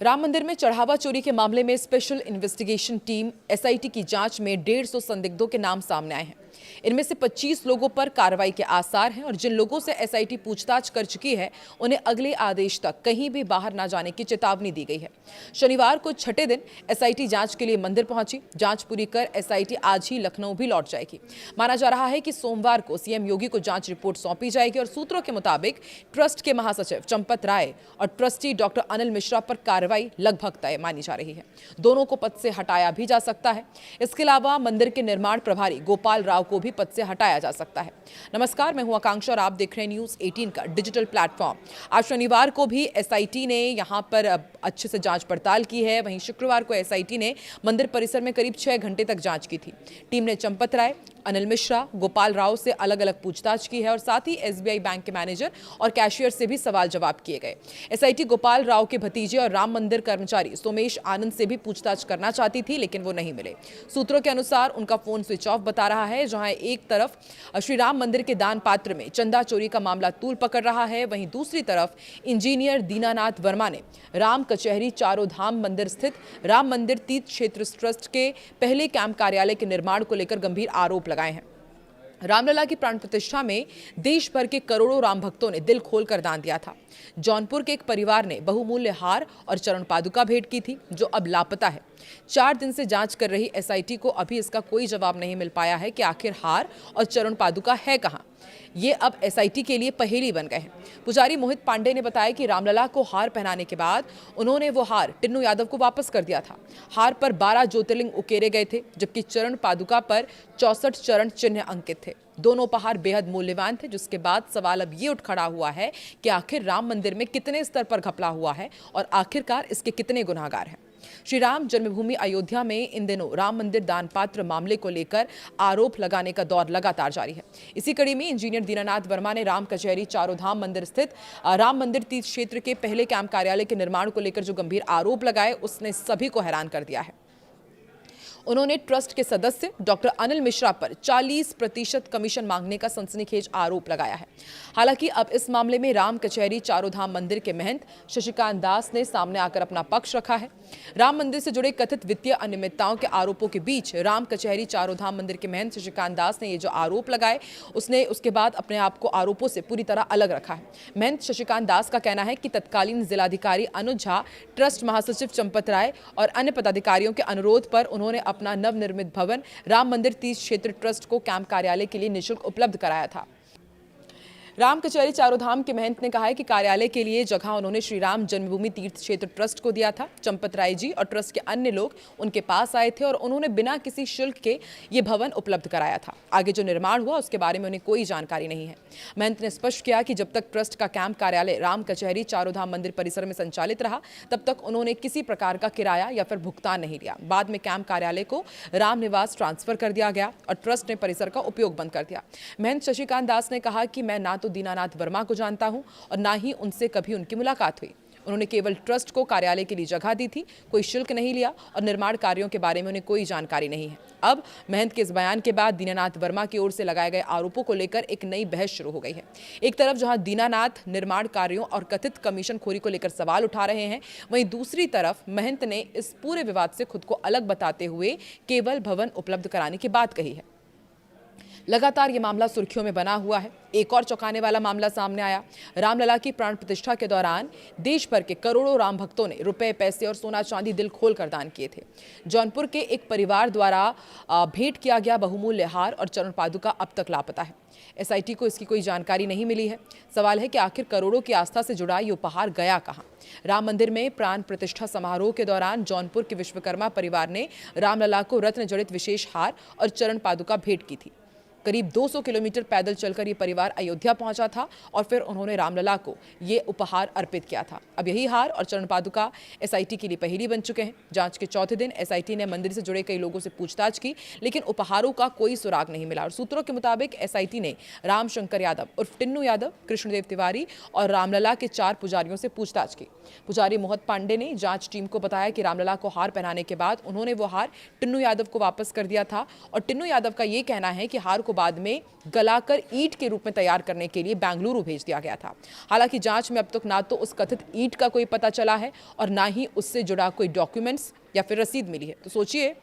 राम मंदिर में चढ़ावा चोरी के मामले में स्पेशल इन्वेस्टिगेशन टीम एसआईटी की जांच में 150 संदिग्धों के नाम सामने आए हैं। इनमें से 25 लोगों पर कार्रवाई के आसार हैं और जिन लोगों से एसआईटी पूछताछ कर चुकी है उन्हें अगले आदेश तक कहीं भी बाहर न जाने की चेतावनी दी गई है। शनिवार को छठे दिन एसआईटी जांच के लिए मंदिर पहुंची। जांच पूरी कर एसआईटी आज ही लखनऊ भी लौट जाएगी। माना जा रहा है कि सोमवार को सीएम योगी को जांच रिपोर्ट सौंपी जाएगी और सूत्रों के मुताबिक ट्रस्ट के महासचिव चंपत राय और ट्रस्टी डॉक्टर अनिल मिश्रा पर कार्रवाई लगभग तय मानी जा रही है। दोनों को पद से हटाया भी जा सकता है। इसके अलावा मंदिर के निर्माण प्रभारी गोपाल राव को भी पद से हटाया जा सकता है। नमस्कार, मैं हूं आकांक्षा और आप देख रहे हैं न्यूज़ 18 का डिजिटल प्लेटफॉर्म। आज शनिवार को भी एसआईटी ने यहां पर अच्छे से जांच पड़ताल की है। वहीं शुक्रवार को एसआईटी ने मंदिर परिसर में करीब 6 घंटे तक जांच की थी। टीम ने चंपत राय, अनिल मिश्रा, गोपाल राव से अलग अलग पूछताछ की है और साथ ही एसबीआई बैंक के मैनेजर और कैशियर से भी सवाल जवाब किए गए। एसआईटी गोपाल राव के भतीजे और राम मंदिर कर्मचारी सोमेश आनंद से भी पूछताछ करना चाहती थी, लेकिन वो नहीं मिले। सूत्रों के अनुसार उनका फोन स्विच ऑफ बता रहा है। जहां एक तरफ श्री राम मंदिर के दान पात्र में चंदा चोरी का मामला तूल पकड़ रहा है, वहीं दूसरी तरफ इंजीनियर दीनानाथ वर्मा ने राम कचहरी चारों धाम मंदिर स्थित राम मंदिर तीर्थ क्षेत्र ट्रस्ट के पहले कैंप कार्यालय के निर्माण को लेकर गंभीर आरोप लगाए हैं। रामलला की प्राण प्रतिष्ठा में देश भर के करोड़ों राम भक्तों ने दिल खोलकर दान दिया था। जौनपुर के एक परिवार ने बहुमूल्य हार और चरण पादुका भेंट की थी, जो अब लापता है। 4 दिन से जांच कर रही एसआईटी को अभी इसका कोई जवाब नहीं मिल पाया है कि आखिर हार और चरण पादुका है कहां। ये अब एसआईटी के लिए पहेली बन गए हैं। पुजारी मोहित पांडे ने बताया कि रामलला को हार पहनाने के बाद उन्होंने वो हार टिन्नू यादव को वापस कर दिया था। हार पर 12 ज्योतिर्लिंग उकेरे गए थे, जबकि चरण पादुका पर 64 चरण चिन्ह अंकित थे। दोनों उपहार बेहद मूल्यवान थे, जिसके बाद सवाल अब ये उठ खड़ा हुआ है कि आखिर राम मंदिर में कितने स्तर पर घपला हुआ है और आखिरकार इसके कितने गुनाहगार हैं। श्री राम जन्मभूमि अयोध्या में इन दिनों राम मंदिर दान पात्र मामले को लेकर आरोप लगाने का दौर लगातार जारी है। इसी कड़ी में इंजीनियर दीनानाथ वर्मा ने राम कचहरी चारों धाम मंदिर स्थित राम मंदिर तीर्थ क्षेत्र के पहले कैंप कार्यालय के निर्माण को लेकर जो गंभीर आरोप लगाए, उसने सभी को हैरान कर दिया है। उन्होंने ट्रस्ट के सदस्य डॉक्टर अनिल मिश्रा पर 40% कमीशन मांगने का सनसनीखेज आरोप लगाया है। हालांकि अब इस मामले में राम कचहरी चारों धाम मंदिर के महंत शशिकांत दास ने सामने आकर अपना पक्ष रखा है। राम मंदिर से जुड़े कथित वित्तीय अनियमितताओं के आरोपों के बीच राम कचहरी चारों धाम मंदिर के महंत शशिकांत दास ने ये जो आरोप लगाए, उसने उसके बाद अपने आप को आरोपों से पूरी तरह अलग रखा है। महंत शशिकांत दास का कहना है कि तत्कालीन जिलाधिकारी अनुज झा, ट्रस्ट महासचिव चंपत राय और अन्य पदाधिकारियों के अनुरोध पर उन्होंने अपना नवनिर्मित भवन राम मंदिर तीर्थ क्षेत्र ट्रस्ट को कैंप कार्यालय के लिए निःशुल्क उपलब्ध कराया था। राम कचहरी चारों धाम के महंत ने कहा है कि कार्यालय के लिए जगह उन्होंने श्री राम जन्मभूमि तीर्थ क्षेत्र ट्रस्ट को दिया था। चंपत राय जी और ट्रस्ट के अन्य लोग उनके पास आए थे और उन्होंने बिना किसी शुल्क के ये भवन उपलब्ध कराया था। आगे जो निर्माण हुआ उसके बारे में उन्हें कोई जानकारी नहीं है। महंत ने स्पष्ट किया कि जब तक ट्रस्ट का कैंप कार्यालय राम कचहरी चारों धाम मंदिर परिसर में संचालित रहा, तब तक उन्होंने किसी प्रकार का किराया या फिर भुगतान नहीं लिया। बाद में कैंप कार्यालय को राम निवास ट्रांसफर कर दिया गया और ट्रस्ट ने परिसर का उपयोग बंद कर दिया। महंत शशिकांत दास ने कहा कि मैं ना तो दीनानाथ वर्मा को जानता हूं और ना ही उनसे कभी उनकी मुलाकात हुई। उन्होंने केवल ट्रस्ट को कार्यालय के लिए जगह दी थी, कोई शुल्क नहीं लिया और निर्माण कार्यों के बारे में उन्हें कोई जानकारी नहीं है। अब महंत के इस बयान के बाद दीनानाथ वर्मा की ओर से लगाए गए आरोपों को लेकर एक नई बहस शुरू हो गई है। एक तरफ जहां दीनानाथ निर्माण कार्यों और कथित कमीशन खोरी को लेकर सवाल उठा रहे हैं, वहीं दूसरी तरफ महंत ने इस पूरे विवाद से खुद को अलग बताते हुए केवल भवन उपलब्ध कराने की बात कही है। लगातार ये मामला सुर्खियों में बना हुआ है। एक और चौंकाने वाला मामला सामने आया। रामलला की प्राण प्रतिष्ठा के दौरान देश भर के करोड़ों राम भक्तों ने रुपए, पैसे और सोना चांदी दिल खोलकर दान किए थे। जौनपुर के एक परिवार द्वारा भेंट किया गया बहुमूल्य हार और चरण पादुका अब तक लापता है। एसआईटी को इसकी कोई जानकारी नहीं मिली है। सवाल है कि आखिर करोड़ों की आस्था से जुड़ा ये उपहार गया कहां। राम मंदिर में प्राण प्रतिष्ठा समारोह के दौरान जौनपुर के विश्वकर्मा परिवार ने रामलला को रत्न जड़ित विशेष हार और चरण पादुका भेंट की थी। करीब 200 किलोमीटर पैदल चलकर ये परिवार अयोध्या पहुंचा था और फिर उन्होंने रामलला को ये उपहार अर्पित किया था। अब यही हार और चरण पादुका एसआईटी के लिए पहेली बन चुके हैं। जांच के चौथे दिन एसआईटी ने मंदिर से जुड़े कई लोगों से पूछताछ की, लेकिन उपहारों का कोई सुराग नहीं मिला और सूत्रों के मुताबिक एसआईटी ने राम शंकर यादव उर्फ टिन्नू यादव, कृष्णदेव तिवारी और रामलला के 4 पुजारियों से पूछताछ की। पुजारी मोहित पांडे ने जांच टीम को बताया कि रामलला को हार पहनाने के बाद उन्होंने वो हार टिन्नू यादव को वापस कर दिया था और टिन्नू यादव का ये कहना है कि हार को बाद में गलाकर ईंट के रूप में तैयार करने के लिए बेंगलुरु भेज दिया गया था। हालांकि जांच में अब तक ना तो उस कथित ईंट का कोई पता चला है और ना ही उससे जुड़ा कोई डॉक्यूमेंट्स या फिर रसीद मिली है। तो सोचिए,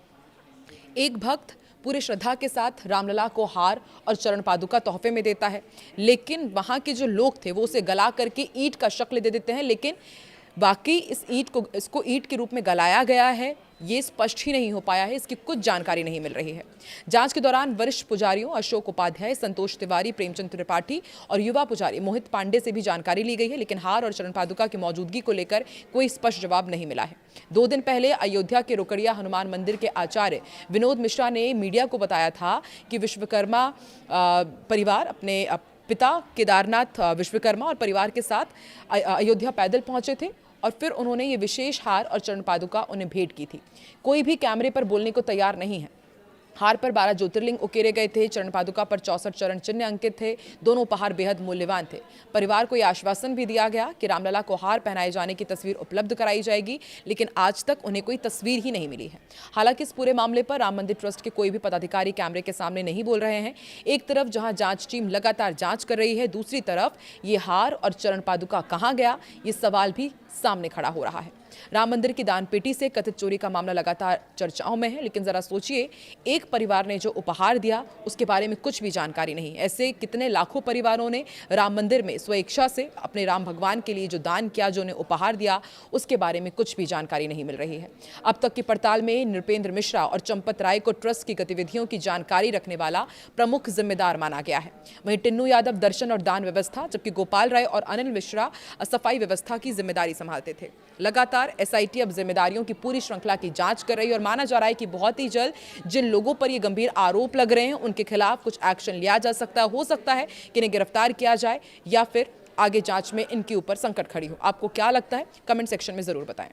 एक भक्त पूरे श्रद्धा के साथ रामलला को हार और चरण पादुका तोहफे में देता है, लेकिन वहाँ के जो लोग थे वो उसे गला करके ईंट का शक्ल दे देते हैं, लेकिन बाकी इसको ईंट के रूप में गलाया गया है ये स्पष्ट ही नहीं हो पाया है, इसकी कुछ जानकारी नहीं मिल रही है। जांच के दौरान वरिष्ठ पुजारियों अशोक उपाध्याय, संतोष तिवारी, प्रेमचंद त्रिपाठी और युवा पुजारी मोहित पांडे से भी जानकारी ली गई है, लेकिन हार और चरण पादुका की मौजूदगी को लेकर कोई स्पष्ट जवाब नहीं मिला है। 2 दिन पहले अयोध्या के रोकड़िया हनुमान मंदिर के आचार्य विनोद मिश्रा ने मीडिया को बताया था कि विश्वकर्मा परिवार अपने पिता केदारनाथ विश्वकर्मा और परिवार के साथ अयोध्या पैदल पहुंचे थे और फिर उन्होंने ये विशेष हार और चरण पादुका उन्हें भेंट की थी। कोई भी कैमरे पर बोलने को तैयार नहीं है। हार पर 12 ज्योतिर्लिंग उकेरे गए थे, चरण पादुका पर 64 चरण चिन्ह अंकित थे। दोनों उपहार बेहद मूल्यवान थे। परिवार को यह आश्वासन भी दिया गया कि रामलला को हार पहनाए जाने की तस्वीर उपलब्ध कराई जाएगी, लेकिन आज तक उन्हें कोई तस्वीर ही नहीं मिली है। हालांकि इस पूरे मामले पर राम मंदिर ट्रस्ट के कोई भी पदाधिकारी कैमरे के सामने नहीं बोल रहे हैं। एक तरफ जहां जांच टीम लगातार जांच कर रही है, दूसरी तरफ ये हार और चरण पादुका कहां गया, ये सवाल भी सामने खड़ा हो रहा है। राम मंदिर की दान पेटी से कथित चोरी का मामला लगातार चर्चाओं में है, लेकिन जरा सोचिए, एक परिवार ने जो उपहार दिया उसके बारे में कुछ भी जानकारी नहीं। ऐसे कितने लाखों परिवारों ने राम मंदिर में स्वेच्छा से अपने राम भगवान के लिए जो दान किया, जो उन्हें उपहार दिया, उसके बारे में कुछ भी जानकारी नहीं मिल रही है। अब तक की पड़ताल में नृपेंद्र मिश्रा और चंपत राय को ट्रस्ट की गतिविधियों की जानकारी रखने वाला प्रमुख जिम्मेदार माना गया है। वहीं टिन्नू यादव दर्शन और दान व्यवस्था, जबकि गोपाल राय और अनिल मिश्रा सफाई व्यवस्था की जिम्मेदारी संभालते थे। लगातार एसआईटी अब जिम्मेदारियों की पूरी श्रृंखला की जांच कर रही है और माना जा रहा है कि बहुत ही जल्द जिन लोगों पर ये गंभीर आरोप लग रहे हैं उनके खिलाफ कुछ एक्शन लिया जा सकता है। हो सकता है कि इन्हें गिरफ्तार किया जाए या फिर आगे जांच में इनके ऊपर संकट खड़ी हो। आपको क्या लगता है, कमेंट सेक्शन में जरूर बताएं।